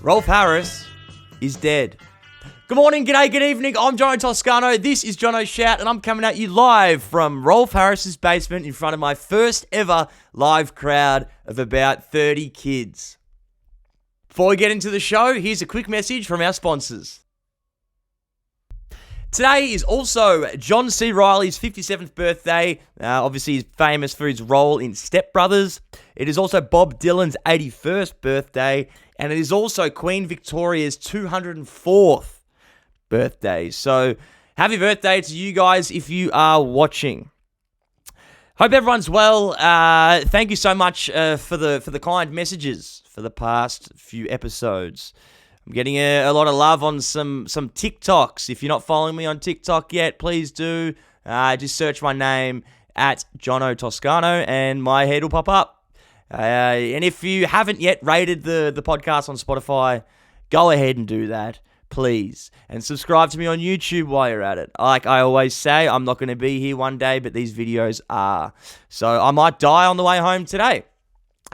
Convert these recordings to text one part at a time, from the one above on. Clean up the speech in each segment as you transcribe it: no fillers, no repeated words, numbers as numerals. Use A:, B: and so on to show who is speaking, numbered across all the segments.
A: Rolf Harris is dead. Good morning, g'day, good evening. I'm Jono Toscano. This is Jono's Shout, and I'm coming at you live from Rolf Harris's basement in front of my first ever live crowd of about 30 kids. Before we get into the show, here's a quick message from our sponsors. Today is also John C. Reilly's 57th birthday. Obviously, he's famous for his role in Step Brothers. It is also Bob Dylan's 81st birthday, and it is also Queen Victoria's 204th birthday. So, happy birthday to you guys if you are watching. Hope everyone's well. Thank you so much for the kind messages for the past few episodes. I'm getting a lot of love on some TikToks. If you're not following me on TikTok yet, please do. Just search my name at Jono Toscano and my head will pop up. And if you haven't yet rated the podcast on Spotify, go ahead and do that, please. And subscribe to me on YouTube while you're at it. Like I always say, I'm not going to be here one day, but these videos are. So I might die on the way home today.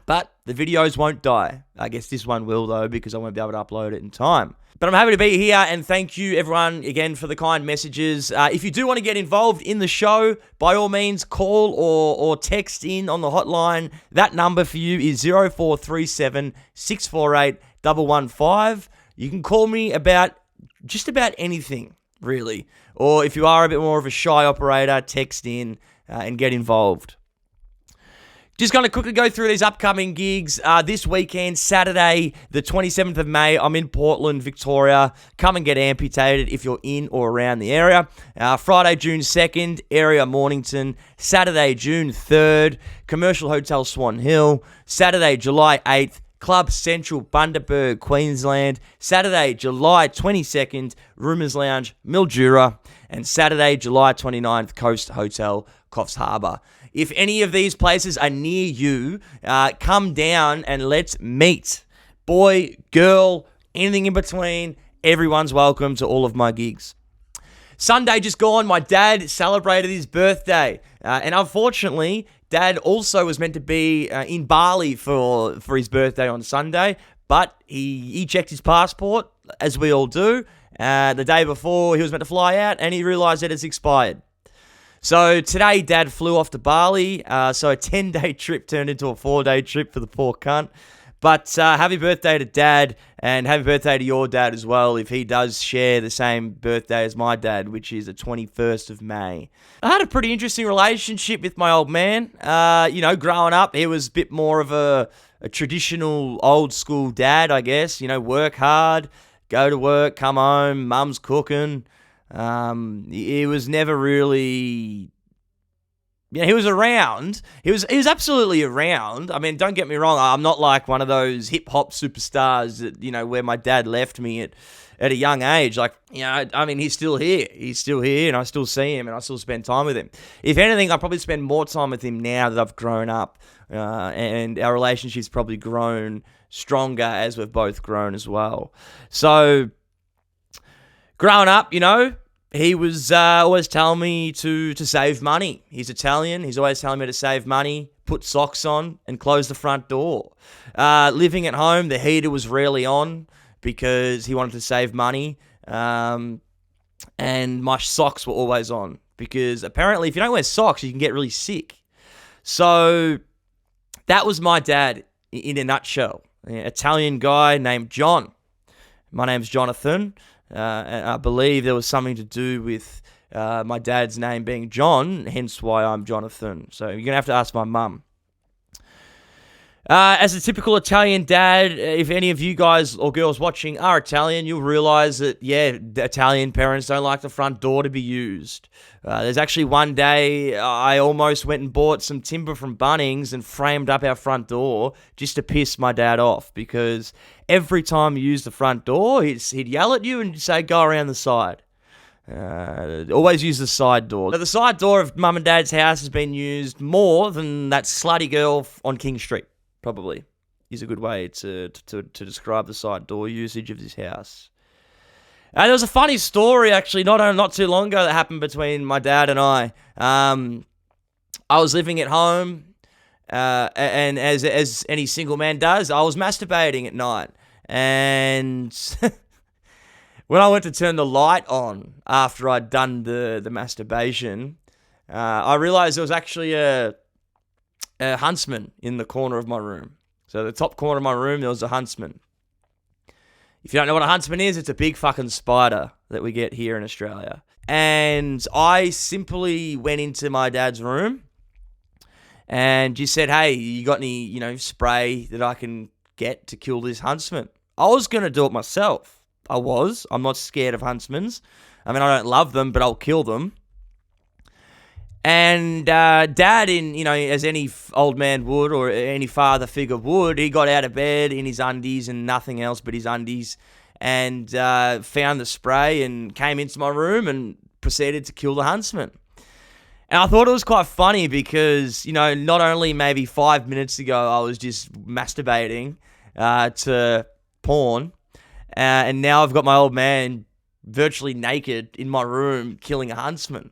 A: But the videos won't die. I guess this one will, though, because I won't be able to upload it in time. But I'm happy to be here, and thank you, everyone, again, for the kind messages. If you do want to get involved in the show, by all means, call or text in on the hotline. That number for you is 0437 648 115. You can call me about just about anything, really. Or if you are a bit more of a shy operator, text in and get involved. Just going to quickly go through these upcoming gigs. This weekend, Saturday, the 27th of May, I'm in Portland, Victoria. Come and get amputated if you're in or around the area. Friday, June 2nd, area Mornington. Saturday, June 3rd, Commercial Hotel Swan Hill. Saturday, July 8th, Club Central, Bundaberg, Queensland. Saturday, July 22nd, Rumours Lounge, Mildura. And Saturday, July 29th, Coast Hotel, Coffs Harbour. If any of these places are near you, come down and let's meet. Boy, girl, anything in between, everyone's welcome to all of my gigs. Sunday just gone, my dad celebrated his birthday. And unfortunately, Dad also was meant to be in Bali for his birthday on Sunday, but he checked his passport, as we all do, the day before he was meant to fly out, and he realised that it's expired. So today, Dad flew off to Bali, so a 10-day trip turned into a 4-day trip for the poor cunt. But happy birthday to Dad, and happy birthday to your dad as well, if he does share the same birthday as my dad, which is the 21st of May. I had a pretty interesting relationship with my old man. Growing up, he was a bit more of a traditional, old-school dad, I guess. Work hard, go to work, come home, mum's cooking. He was never really... he was around. He was absolutely around. I mean, don't get me wrong. I'm not like one of those hip-hop superstars that, where my dad left me at a young age. He's still here. He's still here, and I still see him, and I still spend time with him. If anything, I probably spend more time with him now that I've grown up, and our relationship's probably grown stronger as we've both grown as well. So... growing up, he was always telling me to save money. He's Italian. He's always telling me to save money, put socks on, and close the front door. Living at home, the heater was rarely on because he wanted to save money. And my socks were always on because apparently if you don't wear socks, you can get really sick. So that was my dad in a nutshell. An Italian guy named John. My name's Jonathan. And I believe there was something to do with my dad's name being John, hence why I'm Jonathan. So you're going to have to ask my mum. As a typical Italian dad, if any of you guys or girls watching are Italian, you'll realize that, the Italian parents don't like the front door to be used. There's actually one day I almost went and bought some timber from Bunnings and framed up our front door just to piss my dad off, because every time you use the front door, he'd yell at you and say, go around the side. Always use the side door. Now, the side door of Mum and Dad's house has been used more than that slutty girl on King Street. Probably is a good way to describe the side door usage of this house. There was a funny story, actually, not too long ago that happened between my dad and I. I was living at home, and as any single man does, I was masturbating at night. And when I went to turn the light on after I'd done the masturbation, I realized there was actually a huntsman in the corner of my room. So the top corner of my room, there was a huntsman. If you don't know what a huntsman is, it's a big fucking spider that we get here in Australia. And I simply went into my dad's room and just said, hey, you got any, spray that I can get to kill this huntsman? I was going to do it myself. I'm not scared of huntsmans. I mean, I don't love them, but I'll kill them. And Dad, as any old man would, or any father figure would, he got out of bed in his undies and nothing else but his undies, and found the spray and came into my room and proceeded to kill the huntsman. And I thought it was quite funny because, not only maybe 5 minutes ago I was just masturbating to porn, and now I've got my old man virtually naked in my room killing a huntsman.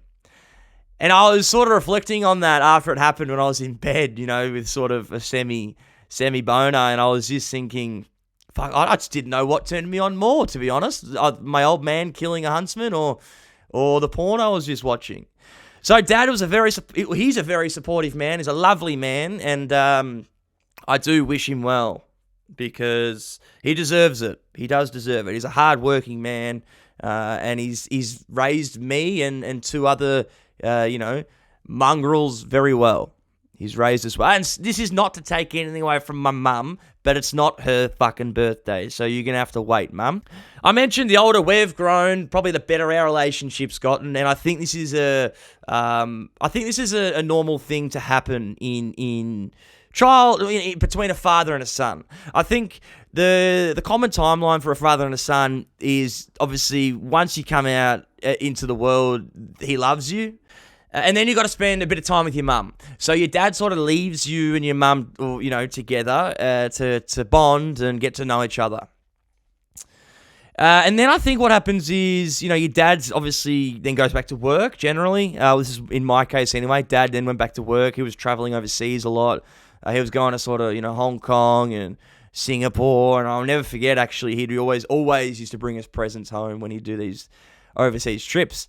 A: And I was sort of reflecting on that after it happened when I was in bed, with sort of a semi boner, and I was just thinking, fuck, I just didn't know what turned me on more, to be honest. My old man killing a huntsman or the porn I was just watching. So Dad was he's a very supportive man. He's a lovely man, and I do wish him well because he deserves it. He does deserve it. He's a hard-working man, and he's raised me and two other mongrels very well. He's raised us well. And this is not to take anything away from my mum, but it's not her fucking birthday, so you're going to have to wait, Mum. I mentioned the older we've grown, probably the better our relationship's gotten, and I think this is a normal thing to happen in between a father and a son. I think the common timeline for a father and a son is obviously once you come out into the world, he loves you. And then you got to spend a bit of time with your mum. So your dad sort of leaves you and your mum, together to bond and get to know each other. And then I think what happens is, your dad's obviously then goes back to work generally. This is in my case anyway. Dad then went back to work. He was traveling overseas a lot. He was going to sort of, Hong Kong and Singapore. And I'll never forget, actually, he'd always used to bring us presents home when he'd do these overseas trips.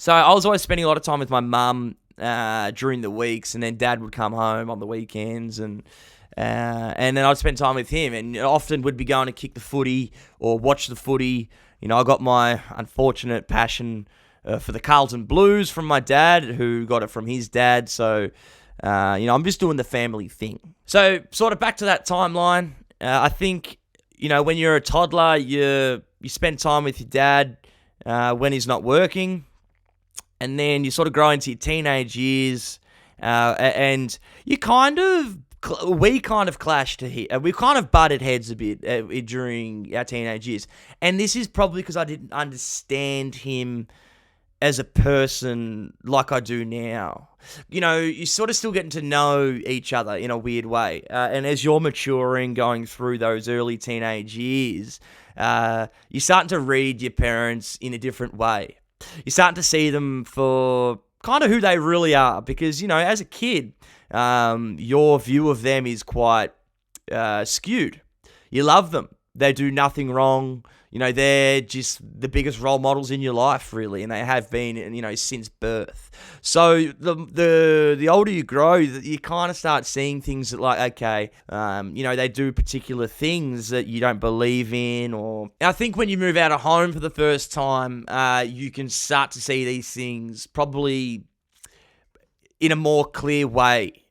A: So I was always spending a lot of time with my mum during the weeks, and then Dad would come home on the weekends, and then I'd spend time with him, and often would be going to kick the footy or watch the footy. I got my unfortunate passion for the Carlton Blues from my dad, who got it from his dad. So, I'm just doing the family thing. So, sort of back to that timeline. I think, when you're a toddler, you spend time with your dad when he's not working. And then you sort of grow into your teenage years, and we kind of clashed we kind of butted heads a bit during our teenage years. And this is probably because I didn't understand him as a person like I do now. You're sort of still getting to know each other in a weird way. And as you're maturing, going through those early teenage years, you're starting to read your parents in a different way. You're starting to see them for kind of who they really are because, as a kid, your view of them is quite skewed. You love them. They do nothing wrong. They're just the biggest role models in your life, really, and they have been, since birth. So the older you grow, you kind of start seeing things that, like, okay, they do particular things that you don't believe in, or I think when you move out of home for the first time, you can start to see these things probably in a more clear way.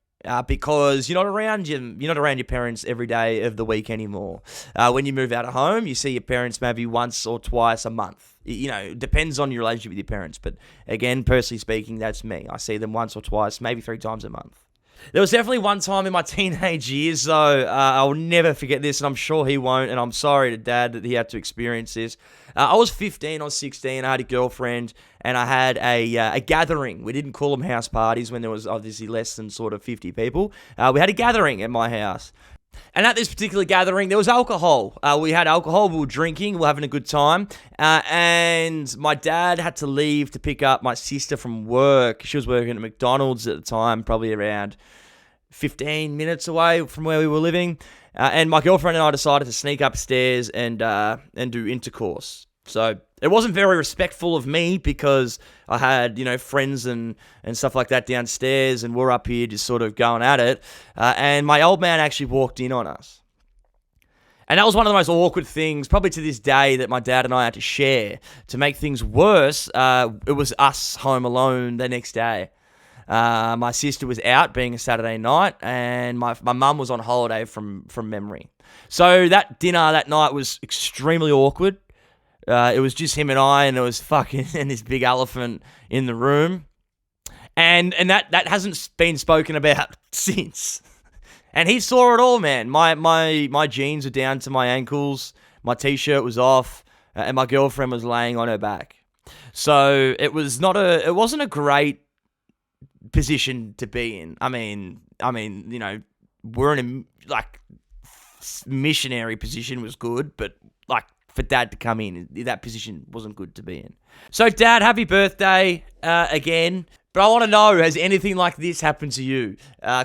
A: Because you're not around your parents every day of the week anymore. When you move out of home, you see your parents maybe once or twice a month. It depends on your relationship with your parents. But again, personally speaking, that's me. I see them once or twice, maybe 3 times a month. There was definitely one time in my teenage years, though, I'll never forget this, and I'm sure he won't, and I'm sorry to Dad that he had to experience this. I was 15 or 16, I had a girlfriend, and I had a gathering. We didn't call them house parties when there was obviously less than sort of 50 people. We had a gathering at my house. And at this particular gathering, there was alcohol. We had alcohol, we were drinking, we were having a good time. And my dad had to leave to pick up my sister from work. She was working at McDonald's at the time, probably around 15 minutes away from where we were living. And my girlfriend and I decided to sneak upstairs and do intercourse. So it wasn't very respectful of me because I had, friends and stuff like that downstairs, and we're up here just sort of going at it. And my old man actually walked in on us. And that was one of the most awkward things, probably to this day, that my dad and I had to share. To make things worse, it was us home alone the next day. My sister was out, being a Saturday night, and my mum was on holiday from memory. So that dinner that night was extremely awkward. It was just him and I, and there was and this big elephant in the room. And that hasn't been spoken about since. And he saw it all, man. My jeans were down to my ankles, my t-shirt was off, and my girlfriend was laying on her back. So it wasn't a great position to be in. I mean, we're in a missionary position was good, but for Dad to come in, that position wasn't good to be in. So Dad, happy birthday again. But I want to know, has anything like this happened to you?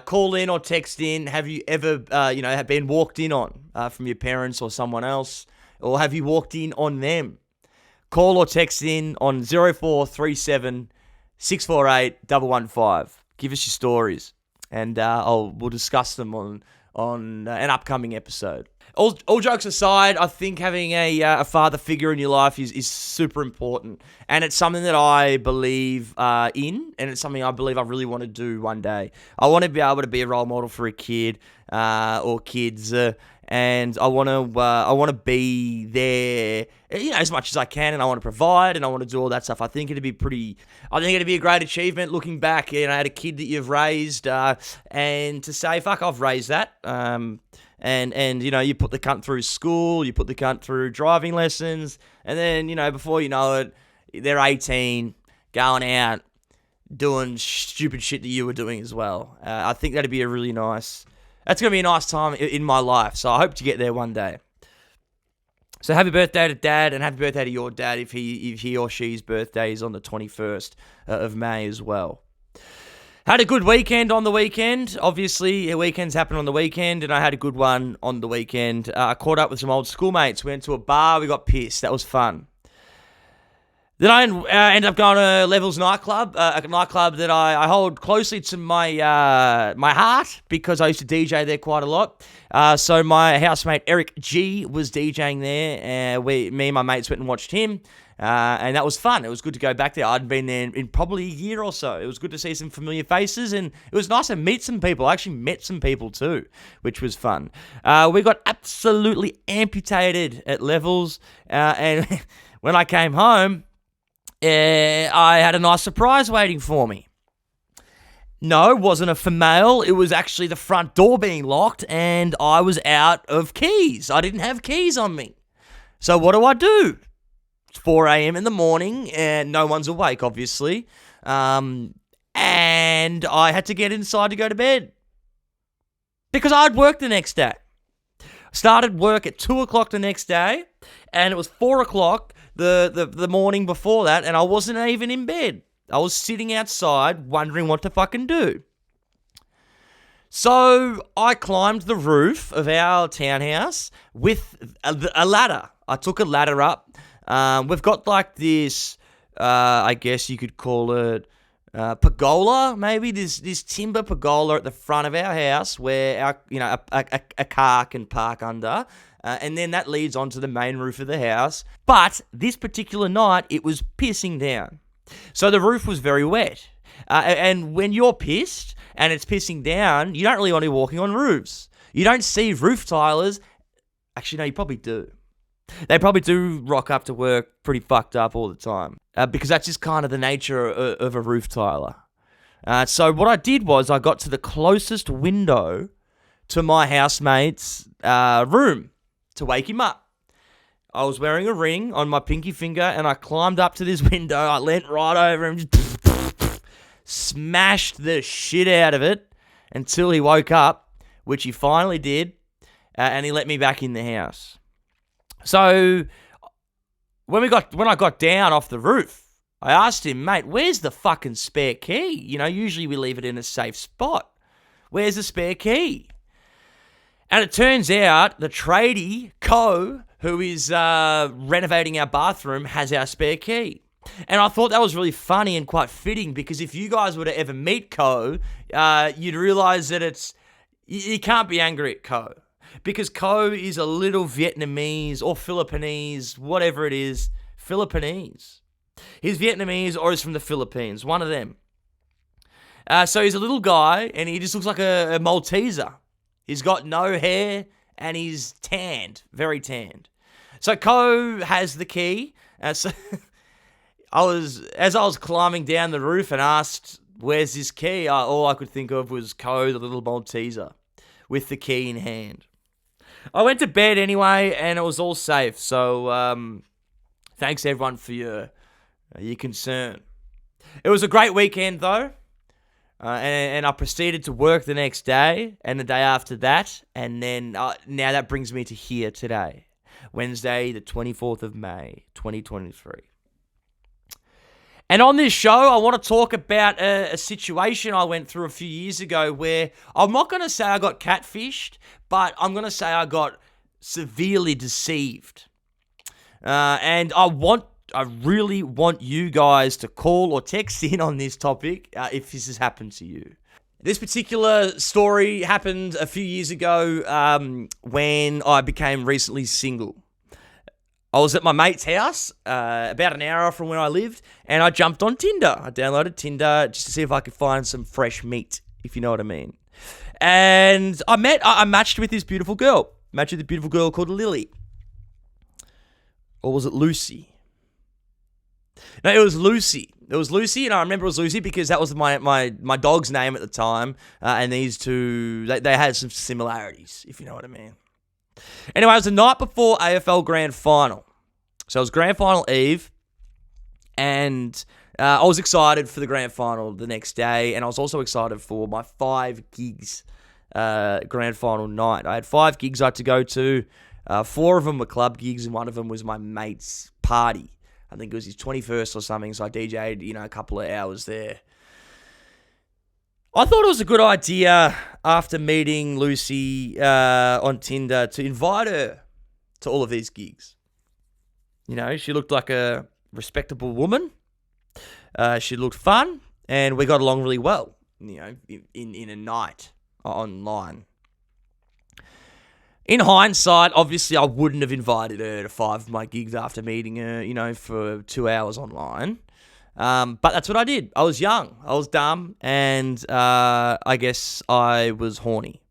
A: Call in or text in. Have you ever, have been walked in on from your parents or someone else? Or have you walked in on them? Call or text in on 0437 648 115. Give us your stories, and we'll discuss them on an upcoming episode. All jokes aside, I think having a father figure in your life is super important, and it's something that I believe in, and it's something I believe I really want to do one day. I want to be able to be a role model for a kid or kids, and I want to be there, as much as I can, and I want to provide, and I want to do all that stuff. I think it'd be a great achievement looking back, at a kid that you've raised, and to say, fuck, I've raised that. And you put the cunt through school, you put the cunt through driving lessons, and then, before you know it, they're 18, going out, doing stupid shit that you were doing as well. I think that's going to be a nice time in my life, so I hope to get there one day. So happy birthday to Dad, and happy birthday to your dad if he or she's birthday is on the 21st of May as well. Had a good weekend on the weekend. Obviously, weekends happen on the weekend, and I had a good one on the weekend. I caught up with some old schoolmates. We went to a bar. We got pissed. That was fun. Then I ended up going to Levels nightclub, a nightclub that I hold closely to my heart because I used to DJ there quite a lot. So my housemate Eric G was DJing there. Me and my mates went and watched him. And that was fun. It was good to go back there. I'd been there in probably a year or so. It was good to see some familiar faces, and it was nice to meet some people. I actually met some people too, which was fun. We got absolutely amputated at Levels, and when I came home, I had a nice surprise waiting for me. No, it wasn't a female. It was actually the front door being locked, and I was out of keys. I didn't have keys on me. So what do? It's 4 a.m. in the morning, and no one's awake, obviously. And I had to get inside to go to bed because I'd work the next day. Started work at 2 o'clock the next day, and it was 4 o'clock the morning before that, and I wasn't even in bed. I was sitting outside wondering what to fucking do. So I climbed the roof of our townhouse with a ladder. I took a ladder up. We've got this, I guess you could call it pergola, maybe this timber pergola at the front of our house where a car can park under, and then that leads onto the main roof of the house. But this particular night, it was pissing down, so the roof was very wet. And when you're pissed and it's pissing down, you don't really want to be walking on roofs. You don't see roof tilers. Actually, no, you probably do. They probably do rock up to work pretty fucked up all the time because that's just kind of the nature of a roof tiler. So what I did was I got to the closest window to my housemate's room to wake him up. I was wearing a ring on my pinky finger, and I climbed up to this window. I leant right over him, smashed the shit out of it until he woke up, which he finally did, and he let me back in the house. So when I got down off the roof, I asked him, mate, where's the fucking spare key? Usually we leave it in a safe spot. Where's the spare key? And it turns out the tradie, Co, who is renovating our bathroom, has our spare key. And I thought that was really funny and quite fitting, because if you guys were to ever meet Co, you'd realize that you can't be angry at Co. Because Co is a little Vietnamese or Philippines, whatever it is, Philippines. He's Vietnamese or he's from the Philippines, one of them. So he's a little guy and he just looks like a Malteser. He's got no hair and he's tanned, very tanned. So Co has the key. So as I was climbing down the roof and asked, "Where's this key?" all I could think of was Co, the little Malteser, with the key in hand. I went to bed anyway, and it was all safe. So thanks everyone for your concern. It was a great weekend though, and I proceeded to work the next day and the day after that, and then now that brings me to here today, Wednesday, the 24th of May, 2023. And on this show, I want to talk about a situation I went through a few years ago where I'm not going to say I got catfished, but I'm going to say I got severely deceived. And I really want you guys to call or text in on this topic if this has happened to you. This particular story happened a few years ago when I became recently single. I was at my mate's house, about an hour from where I lived, and I jumped on Tinder. I downloaded Tinder just to see if I could find some fresh meat, if you know what I mean. And I matched with this beautiful girl. Matched with a beautiful girl called Lily. Or was it Lucy? No, it was Lucy. It was Lucy, and I remember it was Lucy because that was my dog's name at the time, and these two, they had some similarities, if you know what I mean. Anyway, it was the night before AFL Grand Final. So it was Grand Final Eve, and I was excited for the Grand Final the next day, and I was also excited for my 5 gigs Grand Final night. I had 5 gigs I had to go to. 4 of them were club gigs, and one of them was my mate's party. I think it was his 21st or something, so I DJ'd, a couple of hours there. I thought it was a good idea after meeting Lucy on Tinder to invite her to all of these gigs. She looked like a respectable woman. She looked fun, and we got along really well, in a night online. In hindsight, obviously, I wouldn't have invited her to 5 of my gigs after meeting her, for 2 hours online. But that's what I did. I was young, I was dumb, and I guess I was horny.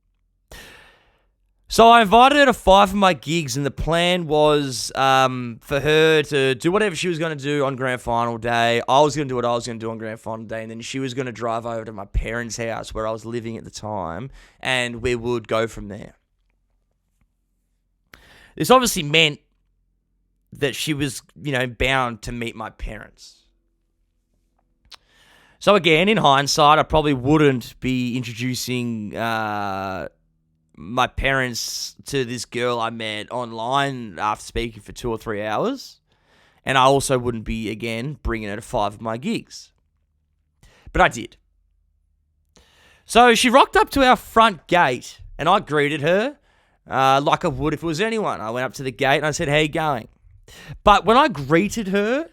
A: So I invited her to 5 of my gigs, and the plan was for her to do whatever she was going to do on Grand Final day. I was going to do what I was going to do on Grand Final day, and then she was going to drive over to my parents' house where I was living at the time, and we would go from there. This obviously meant that she was, bound to meet my parents. So again, in hindsight, I probably wouldn't be introducing my parents to this girl I met online after speaking for 2 or 3 hours. And I also wouldn't be, again, bringing her to 5 of my gigs. But I did. So she rocked up to our front gate, and I greeted her like I would if it was anyone. I went up to the gate and I said, "How you going?" But when I greeted her,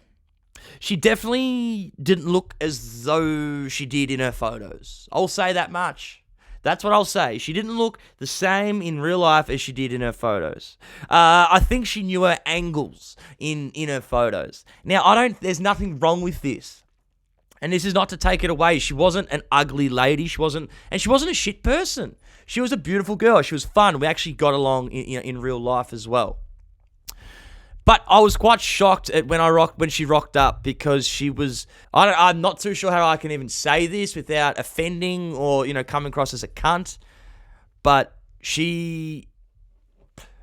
A: she definitely didn't look as though she did in her photos. I'll say that much. That's what I'll say. She didn't look the same in real life as she did in her photos. I think she knew her angles in her photos. Now, there's nothing wrong with this. And this is not to take it away. She wasn't an ugly lady. She wasn't a shit person. She was a beautiful girl. She was fun. We actually got along in real life as well. But I was quite shocked at when she rocked up, because she was, I'm not too sure how I can even say this without offending or, coming across as a cunt. But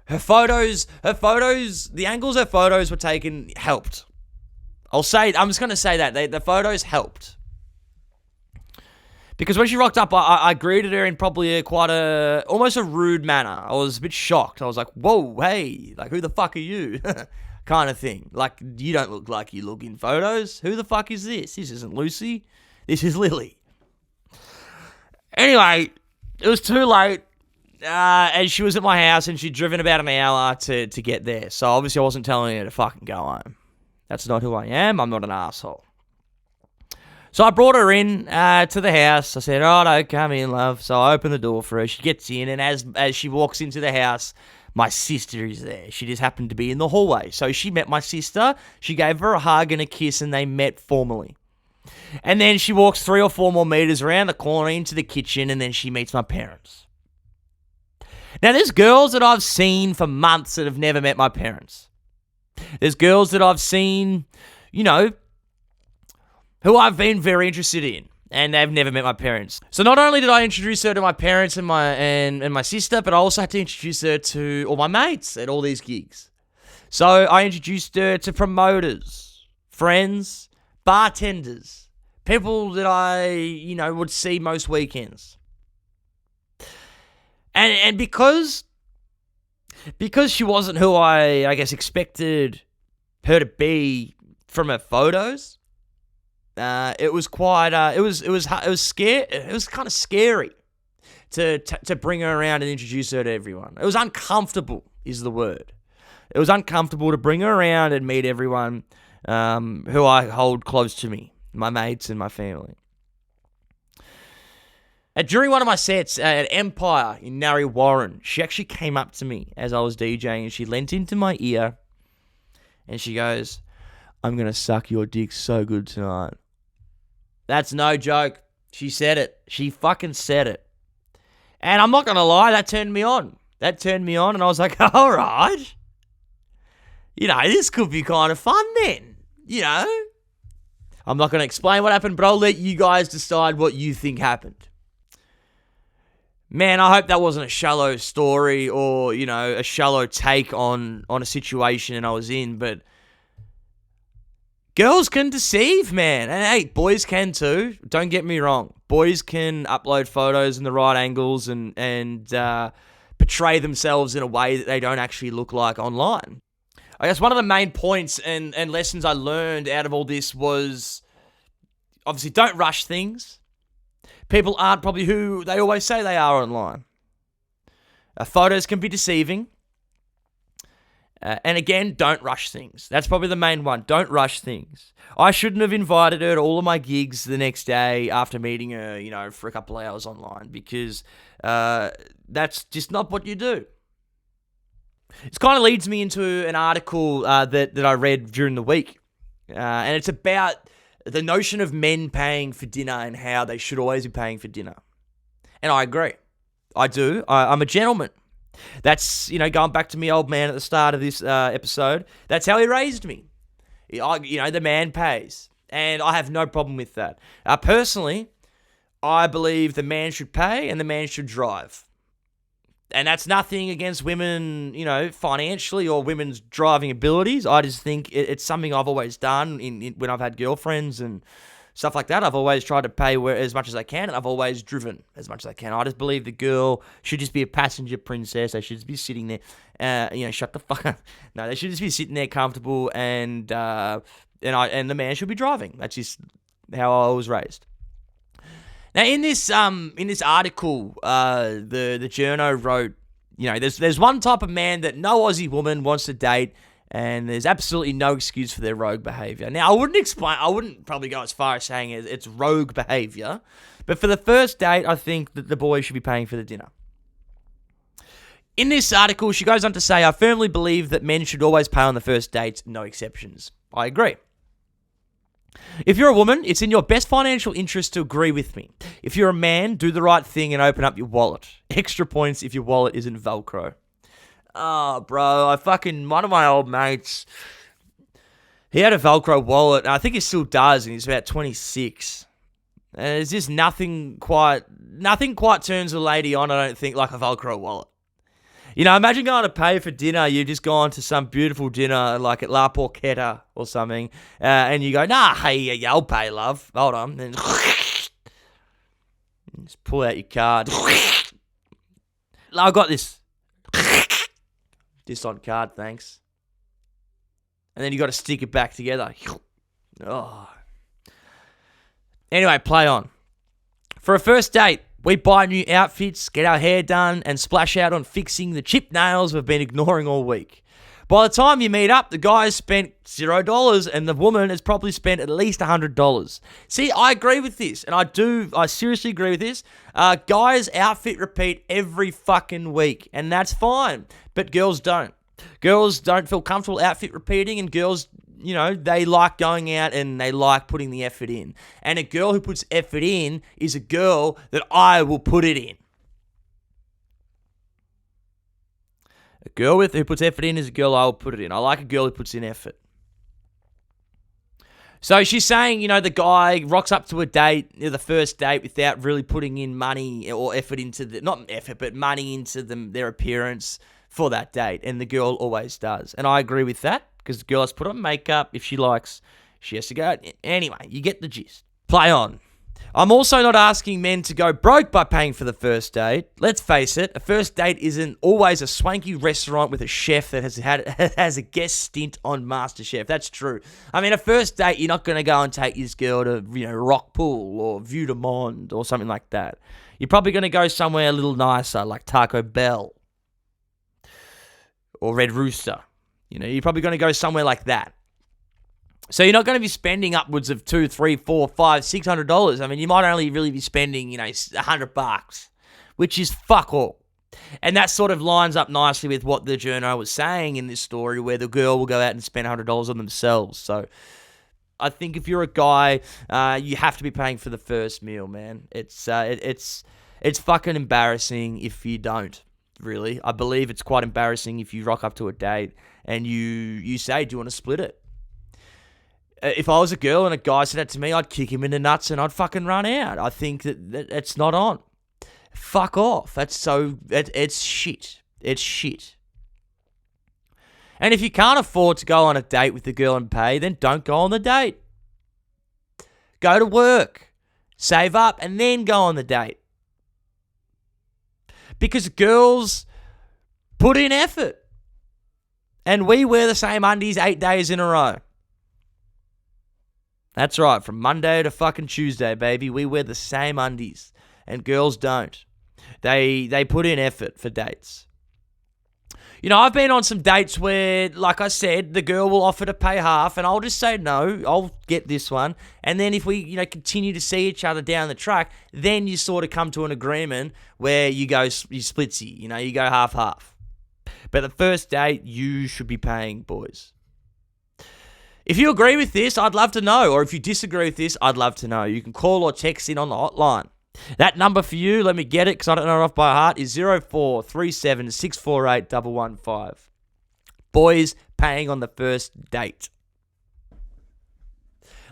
A: her photos, the angles her photos were taken helped. I'm just going to say that. The photos helped. Because when she rocked up, I greeted her in probably almost a rude manner. I was a bit shocked. I was like, "Whoa, hey, like, who the fuck are you?" kind of thing. Like, you don't look like you look in photos. Who the fuck is this? This isn't Lucy. This is Lily. Anyway, it was too late. And she was at my house and she'd driven about an hour to get there. So obviously I wasn't telling her to fucking go home. That's not who I am. I'm not an asshole. So I brought her in to the house. I said, "Oh no, come in, love." So I opened the door for her. She gets in, and as she walks into the house, my sister is there. She just happened to be in the hallway. So she met my sister. She gave her a hug and a kiss, and they met formally. And then she walks 3 or 4 more meters around the corner into the kitchen, and then she meets my parents. Now, there's girls that I've seen for months that have never met my parents. There's girls that I've seen, who I've been very interested in, and they've never met my parents. So not only did I introduce her to my parents and my sister, but I also had to introduce her to all my mates at all these gigs. So I introduced her to promoters, friends, bartenders, people that I, would see most weekends. And because she wasn't who I guess expected her to be from her photos, it was quite it was kind of scary to bring her around and introduce her to everyone. It was uncomfortable is the word. It was uncomfortable to bring her around and meet everyone who I hold close to me, my mates and my family. During one of my sets at Empire in Narre Warren, she actually came up to me as I was DJing and she leant into my ear and she goes, "I'm going to suck your dick so good tonight." That's no joke. She said it. She fucking said it. And I'm not going to lie, that turned me on. And I was like, all right. This could be kind of fun then. I'm not going to explain what happened, but I'll let you guys decide what you think happened. Man, I hope that wasn't a shallow story or, a shallow take on a situation I was in, but girls can deceive, man. And hey, boys can too. Don't get me wrong. Boys can upload photos in the right angles and portray themselves in a way that they don't actually look like online. I guess one of the main points and lessons I learned out of all this was, obviously, don't rush things. People aren't probably who they always say they are online. Photos can be deceiving. And again, don't rush things. That's probably the main one. Don't rush things. I shouldn't have invited her to all of my gigs the next day after meeting her, for a couple of hours online because that's just not what you do. This kind of leads me into an article that I read during the week. And it's about the notion of men paying for dinner and how they should always be paying for dinner. And I agree. I do. I'm a gentleman. That's, going back to me old man at the start of this episode, that's how he raised me. The man pays. And I have no problem with that. Personally, I believe the man should pay and the man should drive. And that's nothing against women, financially or women's driving abilities. I just think it's something I've always done when I've had girlfriends and stuff like that. I've always tried to pay as much as I can, and I've always driven as much as I can. I just believe the girl should just be a passenger princess. They should just be sitting there, shut the fuck up. No, they should just be sitting there comfortable, and the man should be driving. That's just how I was raised. Now, in this article, the Jono wrote, there's one type of man that no Aussie woman wants to date, and there's absolutely no excuse for their rogue behaviour. Now, I wouldn't probably go as far as saying it's rogue behaviour, but for the first date, I think that the boy should be paying for the dinner. In this article, she goes on to say, "I firmly believe that men should always pay on the first date, no exceptions." I agree. If you're a woman, it's in your best financial interest to agree with me. If you're a man, do the right thing and open up your wallet. Extra points if your wallet isn't Velcro. Oh, bro, one of my old mates, he had a Velcro wallet, and I think he still does, and he's about 26. And there's just nothing quite turns a lady on, I don't think, like a Velcro wallet. Imagine going to pay for dinner. You just gone to some beautiful dinner, like at La Porchetta or something, and you go, "Nah, hey, I'll pay, love. Hold on." And just pull out your card. "I got this. Just on card, thanks." And then you got to stick it back together. Oh. Anyway, play on. For a first date, We buy new outfits, get our hair done, and splash out on fixing the chipped nails we've been ignoring all week. By the time you meet up, the guy has spent $0 and the woman has probably spent at least $100. See, I agree with this, and I seriously agree with this. Guys outfit repeat every fucking week, and that's fine, but girls don't. Girls don't feel comfortable outfit repeating, and girls, they like going out and they like putting the effort in. And a girl who puts effort in is a girl that I will put it in. A girl who puts effort in is a girl I will put it in. I like a girl who puts in effort. So she's saying, the guy rocks up to a date, the first date, without really putting in money or effort into not effort, but money into their appearance for that date. And the girl always does. And I agree with that, because the girl has to put on makeup. If she likes, she has to go out. Anyway, you get the gist. Play on. I'm also not asking men to go broke by paying for the first date. Let's face it, a first date isn't always a swanky restaurant with a chef that has a guest stint on MasterChef. That's true. I mean, a first date, you're not going to go and take this girl to, Rockpool or Vue de Monde or something like that. You're probably going to go somewhere a little nicer, like Taco Bell or Red Rooster. You're probably going to go somewhere like that. So you're not going to be spending upwards of $200, $300, $400, $500, $600. I mean, you might only really be spending, $100, which is fuck all. And that sort of lines up nicely with what the journo was saying in this story, where the girl will go out and spend $100 on themselves. So I think if you're a guy, you have to be paying for the first meal, man. It's fucking embarrassing if you don't. Really, I believe it's quite embarrassing if you rock up to a date and you say, "Do you want to split it?" If I was a girl and a guy said that to me, I'd kick him in the nuts and I'd fucking run out. I think that it's not on. Fuck off. It's shit. It's shit. And if you can't afford to go on a date with the girl and pay, then don't go on the date. Go to work, save up, and then go on the date. Because girls put in effort. And we wear the same undies 8 days in a row. That's right, from Monday to fucking Tuesday, baby. We wear the same undies. And girls don't. They put in effort for dates. I've been on some dates where, like I said, the girl will offer to pay half, and I'll just say no, I'll get this one. And then if we, continue to see each other down the track, then you sort of come to an agreement where you splitsy, you go half-half. But the first date, you should be paying, boys. If you agree with this, I'd love to know. Or if you disagree with this, I'd love to know. You can call or text in on the hotline. That number for you, let me get it because I don't know it off by heart, is 0437 648 115. Boys paying on the first date.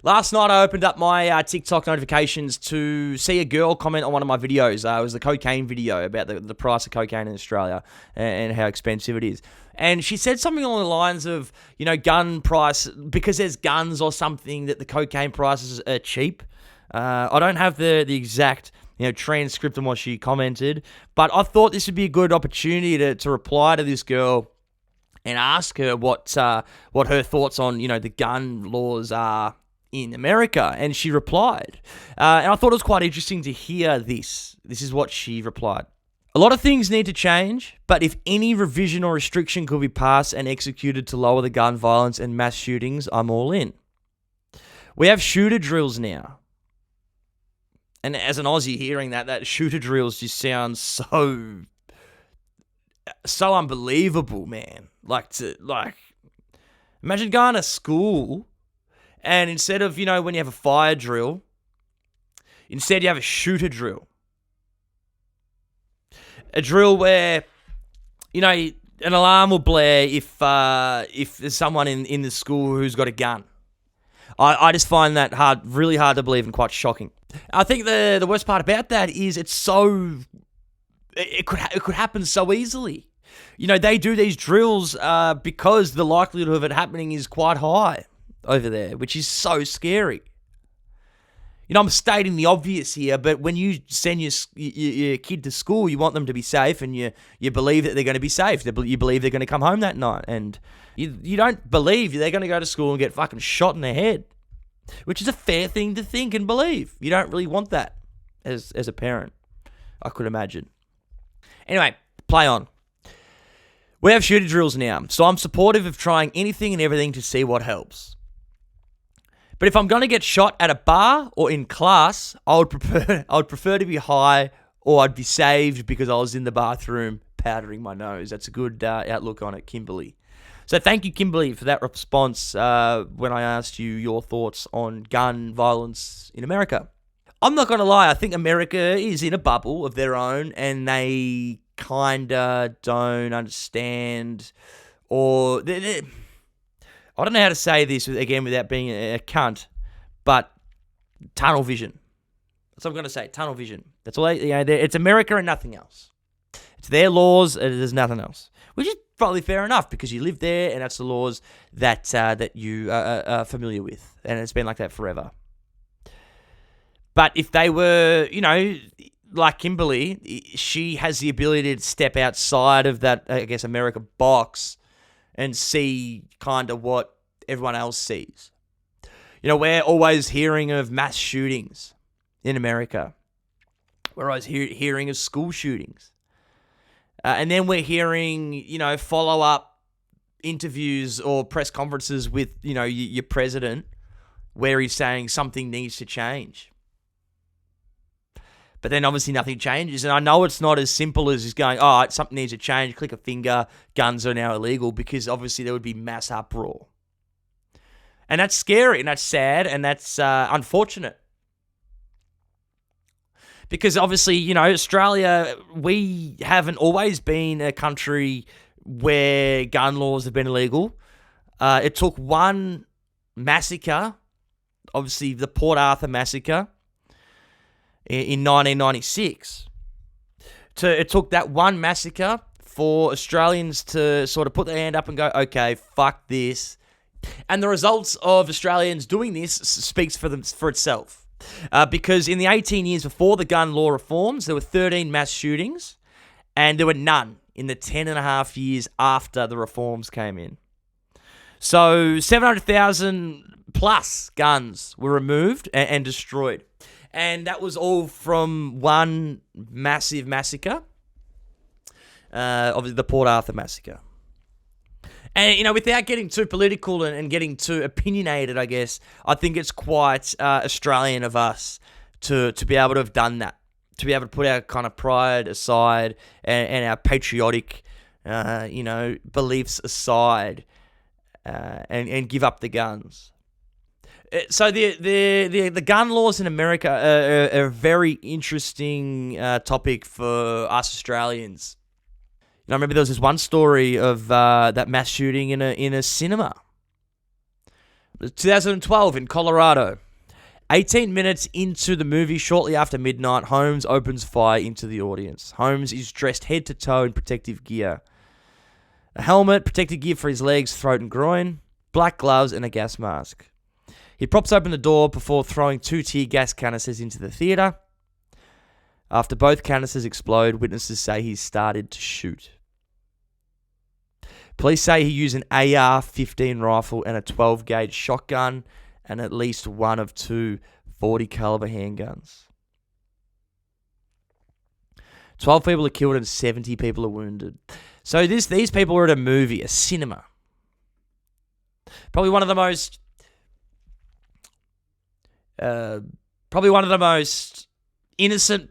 A: Last night I opened up my TikTok notifications to see a girl comment on one of my videos. It was the cocaine video about the price of cocaine in Australia and how expensive it is. And she said something along the lines of, gun price, because there's guns or something, that the cocaine prices are cheap. I don't have the exact transcript on what she commented, but I thought this would be a good opportunity to reply to this girl and ask her what her thoughts on the gun laws are in America. And she replied, and I thought it was quite interesting to hear this. This is what she replied. A lot of things need to change, but if any revision or restriction could be passed and executed to lower the gun violence and mass shootings, I'm all in. We have shooter drills now. And as an Aussie, hearing that shooter drills just sounds so unbelievable, man. Imagine going to school and instead of, when you have a fire drill, instead you have a shooter drill. A drill where, an alarm will blare if there's someone in the school who's got a gun. I just find that really hard to believe and quite shocking. I think the worst part about that is it could happen so easily. They do these drills because the likelihood of it happening is quite high over there, which is so scary. I'm stating the obvious here, but when you send your kid to school, you want them to be safe, and you believe that they're going to be safe. You believe they're going to come home that night, and you don't believe they're going to go to school and get fucking shot in the head, which is a fair thing to think and believe. You don't really want that as a parent. I could imagine. Anyway, play on. We have shooter drills now, so I'm supportive of trying anything and everything to see what helps. But if I'm going to get shot at a bar or in class, I would prefer to be high, or I'd be saved because I was in the bathroom powdering my nose. That's a good outlook on it, Kimberly. So thank you, Kimberly, for that response when I asked you your thoughts on gun violence in America. I'm not going to lie, I think America is in a bubble of their own, and they kind of don't understand, or I don't know how to say this again without being a cunt, but tunnel vision. That's what I'm going to say, tunnel vision. That's all it's America and nothing else. It's their laws, and there's nothing else. Which is probably fair enough, because you live there, and that's the laws that you are familiar with, and it's been like that forever. But if they were, like Kimberly, she has the ability to step outside of that, I guess, America box and see kind of what everyone else sees. We're always hearing of mass shootings in America. We're always hearing of school shootings. And then we're hearing, follow-up interviews or press conferences with, your president where he's saying something needs to change. But then obviously nothing changes. And I know it's not as simple as just going, all right, something needs to change, click a finger, guns are now illegal, because obviously there would be mass uproar. And that's scary, and that's sad, and that's unfortunate. Because obviously, Australia, we haven't always been a country where gun laws have been illegal. It took one massacre, obviously the Port Arthur massacre, in 1996. It took that one massacre for Australians to sort of put their hand up and go, okay, fuck this. And the results of Australians doing this speaks for itself. Because in the 18 years before the gun law reforms, there were 13 mass shootings, and there were none in the 10 and a half years after the reforms came in. So 700,000 plus guns were removed and destroyed. And that was all from one massive massacre, of the Port Arthur massacre. And, without getting too political and getting too opinionated, I guess, I think it's quite Australian of us to be able to have done that, to be able to put our kind of pride aside and our patriotic, beliefs aside, and give up the guns. So the gun laws in America are a very interesting topic for us Australians. I remember there was this one story of that mass shooting in a cinema. 2012 in Colorado. 18 minutes into the movie, shortly after midnight, Holmes opens fire into the audience. Holmes is dressed head to toe in protective gear. A helmet, protective gear for his legs, throat and groin, black gloves and a gas mask. He props open the door before throwing 2 tear gas canisters into the theatre. After both canisters explode, witnesses say he started to shoot. Police say he used an AR-15 rifle and a 12-gauge shotgun and at least one of 2 .40-caliber handguns. 12 people are killed and 70 people are wounded. So these people were at a movie, a cinema. Probably one of the most innocent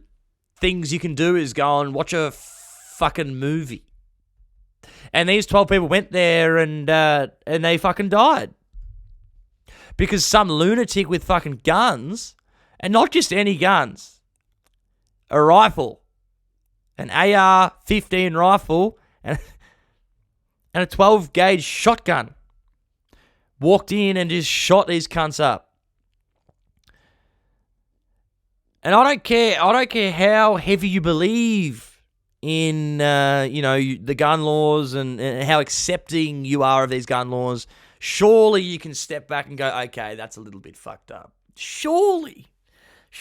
A: things you can do is go and watch a fucking movie. And these 12 people went there and they fucking died. Because some lunatic with fucking guns, and not just any guns, a rifle, an AR-15 rifle, and a 12-gauge shotgun, walked in and just shot these cunts up. And I don't care how heavy you believe in, the gun laws and how accepting you are of these gun laws. Surely you can step back and go, okay, that's a little bit fucked up. Surely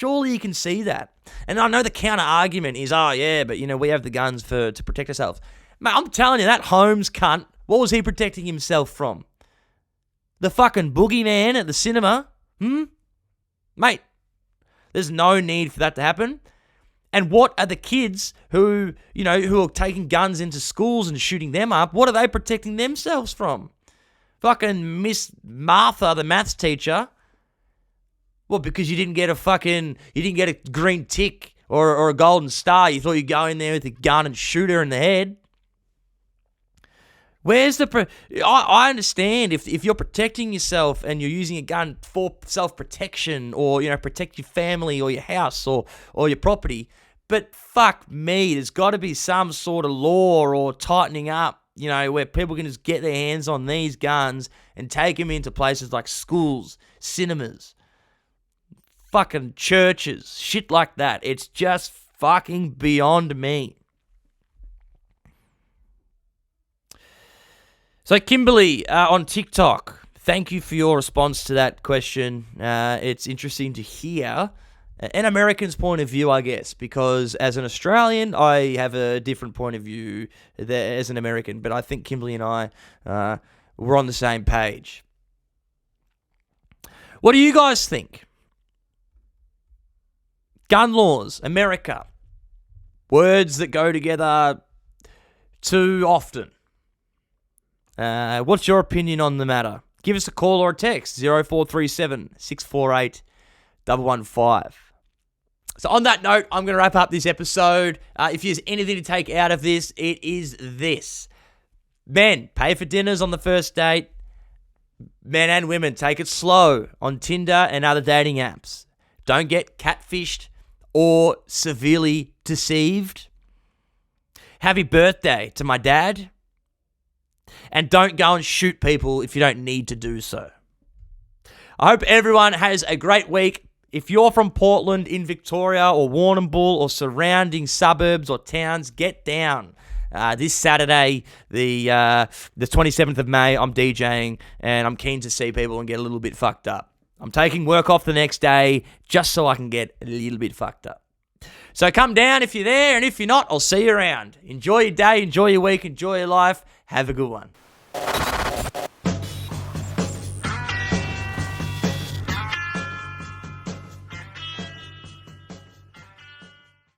A: you can see that. And I know the counter argument is, oh yeah, but we have the guns to protect ourselves. Mate, I'm telling you, that Holmes cunt, what was he protecting himself from? The fucking boogeyman at the cinema? Mate, there's no need for that to happen. And what are the kids who are taking guns into schools and shooting them up? What are they protecting themselves from? Fucking Miss Martha, the maths teacher. Well, because you didn't get a green tick or a golden star. You thought you'd go in there with a gun and shoot her in the head. Where's I understand if you're protecting yourself and you're using a gun for self-protection or, protect your family or your house or your property. But fuck me, there's got to be some sort of law or tightening up, where people can just get their hands on these guns and take them into places like schools, cinemas, fucking churches, shit like that. It's just fucking beyond me. So Kimberly on TikTok, thank you for your response to that question. It's interesting to hear an American's point of view, I guess, because as an Australian, I have a different point of view there as an American, but I think Kimberly and I, we're on the same page. What do you guys think? Gun laws, America. Words that go together too often. What's your opinion on the matter? Give us a call or a text, 0437 648 115. So on that note, I'm going to wrap up this episode. If there's anything to take out of this, it is this. Men, pay for dinners on the first date. Men and women, take it slow on Tinder and other dating apps. Don't get catfished or severely deceived. Happy birthday to my dad. And don't go and shoot people if you don't need to do so. I hope everyone has a great week. If you're from Portland in Victoria or Warrnambool or surrounding suburbs or towns, get down. This Saturday, the 27th of May, I'm DJing and I'm keen to see people and get a little bit fucked up. I'm taking work off the next day just so I can get a little bit fucked up. So come down if you're there, and if you're not, I'll see you around. Enjoy your day, enjoy your week, enjoy your life. Have a good one.